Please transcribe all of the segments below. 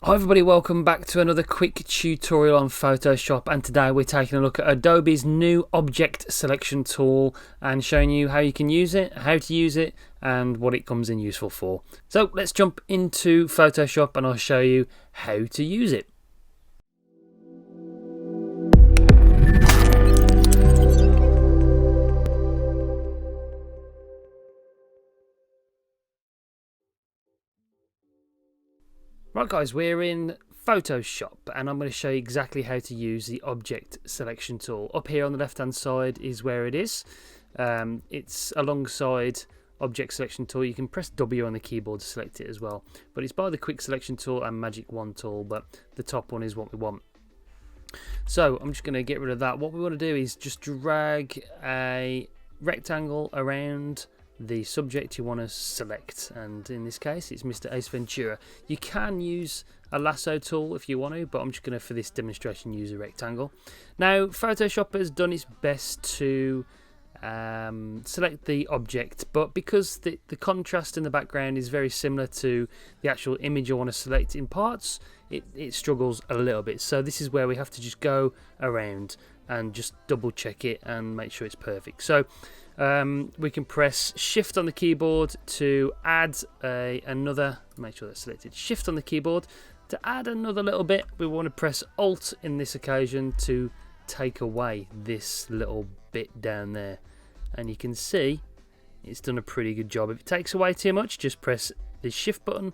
Hi everybody, welcome back to another quick tutorial on Photoshop, and today we're taking a look at Adobe's new object selection tool and showing you how you can use it, how to use it and what it comes in useful for. So let's jump into Photoshop and I'll show you how to use it. Right guys, we're in Photoshop and I'm going to show you exactly how to use the object selection tool. Up here on the left hand side is where it is. It's alongside object selection tool. You can press W on the keyboard to select it as well, but it's by the quick selection tool and magic wand tool, but the top one is what we want. So I'm just going to get rid of that. What we want to do is just drag a rectangle around the subject you want to select, and in this case it's Mr. Ace Ventura. You can use a lasso tool if you want to, but I'm just going to, for this demonstration, use a rectangle. Now Photoshop has done its best to select the object, but because the contrast in the background is very similar to the actual image you want to select in parts, it struggles a little bit. So this is where we have to just go around and just double check it and make sure it's perfect. So we can press shift on the keyboard to add another, make sure that's selected, shift on the keyboard to add another little bit. We want to press alt in this occasion to take away this little bit down there, and you can see it's done a pretty good job. If it takes away too much, just press the shift button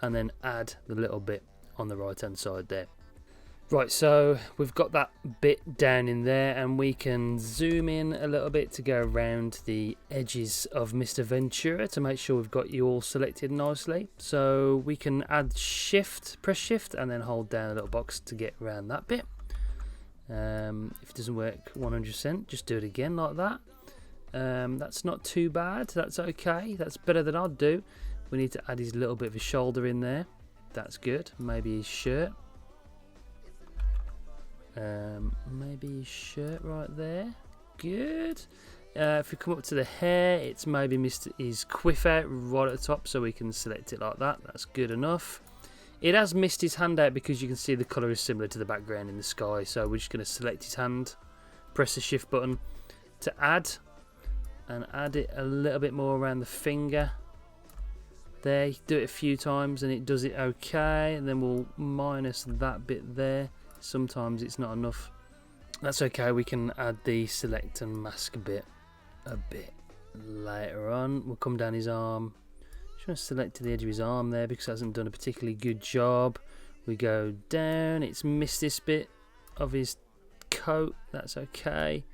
and then add the little bit on the right hand side there. Right, so we've got that bit down in there, and we can zoom in a little bit to go around the edges of Mr. Ventura to make sure we've got you all selected nicely. So we can add shift, press shift and then hold down a little box to get around that bit. If it doesn't work 100%, just do it again like that. That's not too bad, that's okay, that's better than I'd do. We need to add his little bit of a shoulder in there, that's good. Maybe his shirt. Maybe his shirt right there, good. If we come up to the hair, it's maybe missed his quiff out right at the top, so we can select it like that. That's good enough. It has missed his hand out because you can see the colour is similar to the background in the sky, so we're just going to select his hand, press the shift button to add, and add it a little bit more around the finger there. Do it a few times and it does it okay, and then we'll minus that bit there. Sometimes it's not enough. That's okay, we can add the select and mask bit a bit later on. We'll come down his arm. Just want to select to the edge of his arm there because it hasn't done a particularly good job. We go down, it's missed this bit of his coat, that's okay.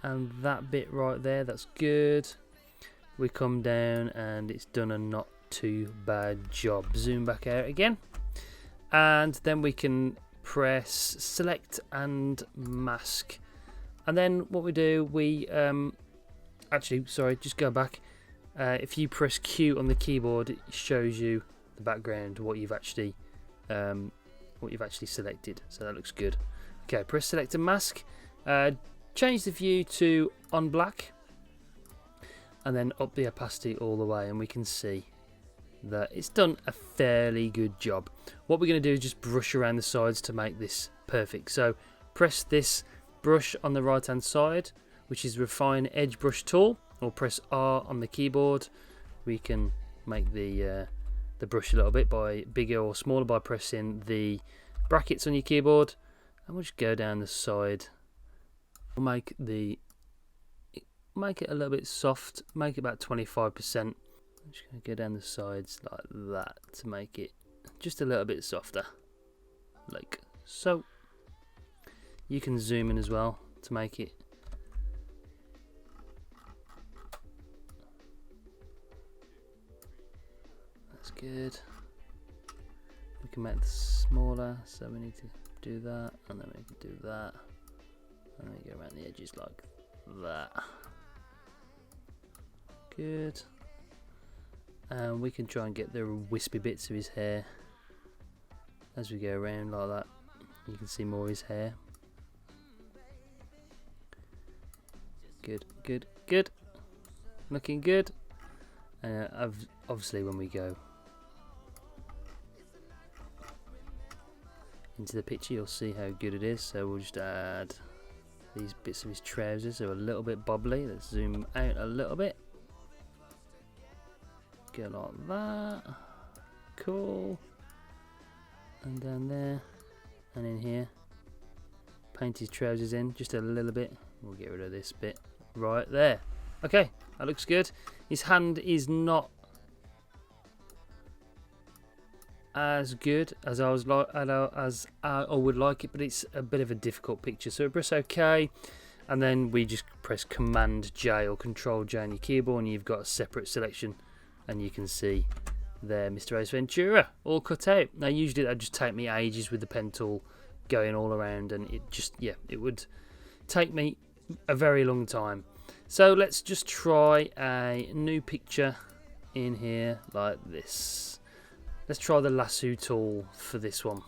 And that bit right there, that's good. We come down and it's done a not too bad job. Zoom back out again. And then we can press select and mask, and then what we do, we actually, sorry, just go back. If you press Q on the keyboard, it shows you the background, what you've actually selected, so that looks good. Okay, press select and mask, change the view to on black, and then up the opacity all the way, and we can see that it's done a fairly good job. What we're going to do is just brush around the sides to make this perfect. So press this brush on the right hand side, which is refine edge brush tool, or press R on the keyboard. We can make the brush a little bit by bigger or smaller by pressing the brackets on your keyboard, and we'll just go down the side. We'll make it a little bit soft, make it about 25%. I'm just going to go down the sides like that to make it just a little bit softer, like so. You can zoom in as well to make it that's good. We can make it smaller, so we need to do that, and then we can do that, and then go around the edges like that. Good. And we can try and get the wispy bits of his hair as we go around like that. You can see more of his hair. Good, good, good. Looking good. Obviously when we go into the picture, you'll see how good it is. So we'll just add these bits of his trousers. They're a little bit bobbly. Let's zoom out a little bit. Go like that. Cool. And down there. And in here. Paint his trousers in just a little bit. We'll get rid of this bit right there. Okay, that looks good. His hand is not as good as I would like it, but it's a bit of a difficult picture. So we press OK, and then we just press Command J or Control J on your keyboard, and you've got a separate selection, and you can see there Mr. Ace Ventura all cut out. Now usually that would just take me ages with the pen tool going all around, and it would take me a very long time. So let's just try a new picture in here like this. Let's try the lasso tool for this one.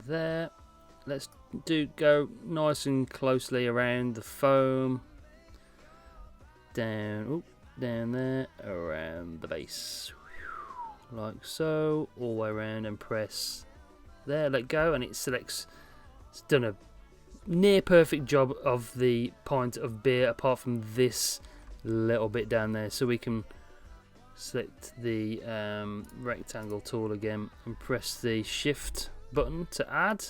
There. Let's go nice and closely around the foam. Down there, around the base. Like so, all the way around, and press there, let go, and it selects. It's done a near perfect job of the pint of beer, apart from this little bit down there. So we can select the rectangle tool again and press the shift button to add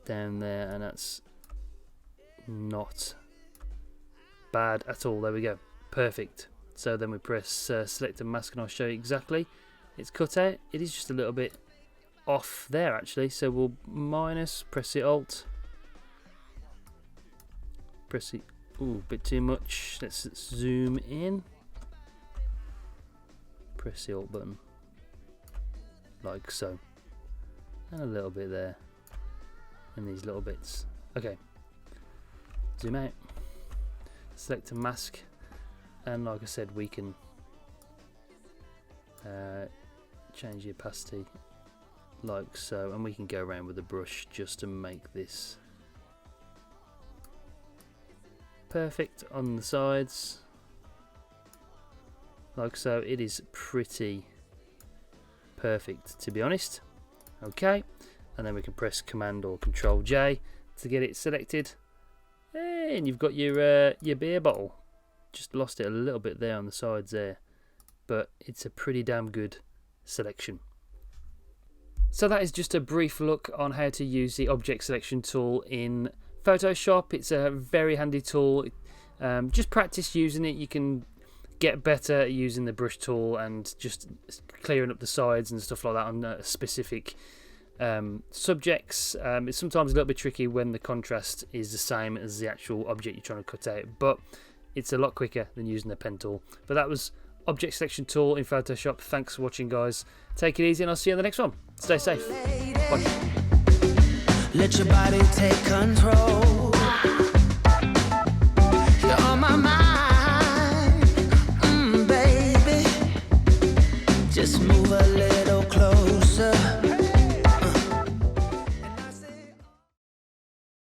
down there, and that's not bad at all. There we go, perfect. So then we press select and mask, and I'll show you exactly. It's cut out. It is just a little bit off there actually, so we'll minus, press the alt, press it, ooh, bit too much. Let's zoom in, press the alt button like so, and a little bit there, and these little bits. Okay, zoom out, select a mask, and like I said, we can change the opacity like so, and we can go around with the brush just to make this perfect on the sides like so. It is pretty perfect, to be honest. Okay, and then we can press Command or Control J to get it selected, and you've got your beer bottle. Just lost it a little bit there on the sides there, but it's a pretty damn good selection. So that is just a brief look on how to use the object selection tool in Photoshop. It's a very handy tool. Just practice using it. You can get better at using the brush tool and just clearing up the sides and stuff like that on specific subjects. It's sometimes a little bit tricky when the contrast is the same as the actual object you're trying to cut out, but it's a lot quicker than using the pen tool. But that was object selection tool in Photoshop. Thanks for watching, guys. Take it easy, and I'll see you on the next one. Stay safe. Bye. Let your body take control.